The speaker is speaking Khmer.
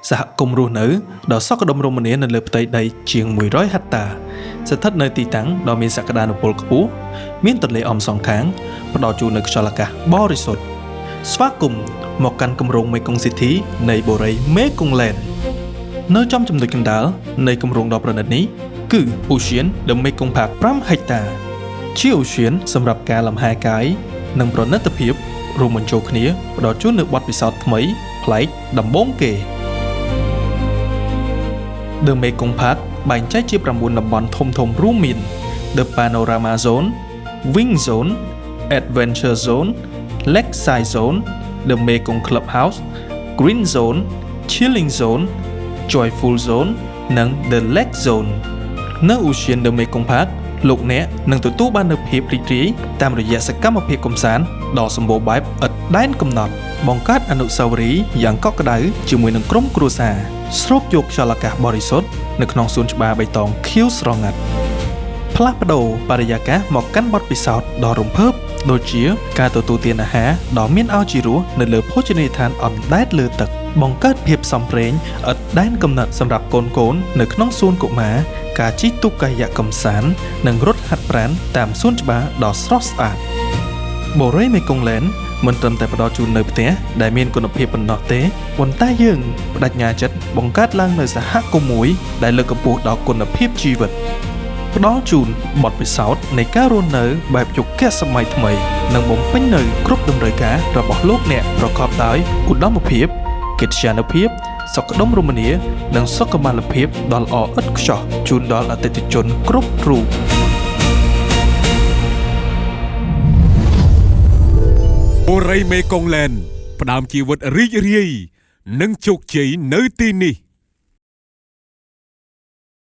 សហគមន៍រស់នៅដ៏សុខដុមរមនានៅលើផ្ទៃដីជាង100ហិកតាស្ថិតនៅទីតាំងដ៏មានសក្តានុពលខ្ពស់មានទន្លេអមសងខាងផ្ដល់ជូននូវខ្យល់អាកាសបរិសុទ្ធស្វាគមន៍មកកាន់គម្រោងមេគង្គស៊ីធីនៃបូរីមេគង្គឡែននៅចំចំណុចកណ្ដាលនៃគម្រោងដ៏ប្រណិតនេះគឺ Ocean The Mekong Park 5ហិកតាជា Ocean សម្រាប់ការលំហែកាយនិងប្រណិតភាពរួមបញ្ចូលគ្នាផ្ដល់ជូននូវបទពិសោធន៍ថ្មីប្លែកដំបូងគេ The Mekong Park បែងចែកជា9តំបន់ធំៗរួមមាន The Panorama Zone, Wing Zone, Adventure Zone, Lakeside Zone, The Mekong Clubhouse, Green Zone, Chilling Zone, Joyful Zone និង The Lake Zone នៅ Ocean The Mekong Park លោកអ្នកនឹងទទួលបាននូវភាពរីករាយតាមរយៈសកម្មភាពកម្សាន្តដ៏សម្បូរបែបឥតដែនកំណត់បង្កើតអនុស្សាវរីយ៍យ៉ាងកក់ក្ដៅជាមួយនឹងក្រុមគ្រួសារស្រូបយកខ្យល់អាកាសបរិសុទ្ធនៅក្នុងសួនច្បារបៃតងខៀវស្រងាត់ផ្លាស់ប្ដូរបរិយាកាសមកកាន់បទពិសោធន៍ដ៏រំភើបដូចជាការទទួលទានអាហារដ៏មានឱជារសនៅលើភោជនីយដ្ឋានអណ្ដែតលើទឹកបង្កើតភាពសំព្រេងឥតដែនកំណត់សម្រាប់កូនៗនៅក្នុងសួនកុមារការជិះទូកកាយកម្សាន្តនិងរត់ហាត់ប្រាណតាមសួនច្បារដ៏ស្រស់ស្អាតបូរីមេគង្គឡែនមិនត្រឹមតែផ្ដល់ជូននៅផ្ទះដែលមានគុណភាពប៉ុណ្ណោះទេប៉ុន្តែយើងបដិញ្ញាចិត្តបង្កើតឡើងនៅសហគមន៍មួយដែលលើកកម្ពស់ដល់គុណភាពជីវិតផ្ដល់ជូនបទពិសោធន៍នៃការរស់នៅបែបយុគសម័យថ្មីនិងបំពេញនៅគ្រប់តម្រូវការរបស់លោកអ្នកប្រកបដោយឧត្តមភាពកិត្យានុភាពសុខដុមរមនានិងសុខុមាលភាពដ៏ល្អឥតខ្ចោះជូនដល់អតិថិជនគ្រប់រូបបូរីមេគង្គឡែនផ្ដើមជីវិតរីករាយនិងជោគជ័យនៅទីនេះ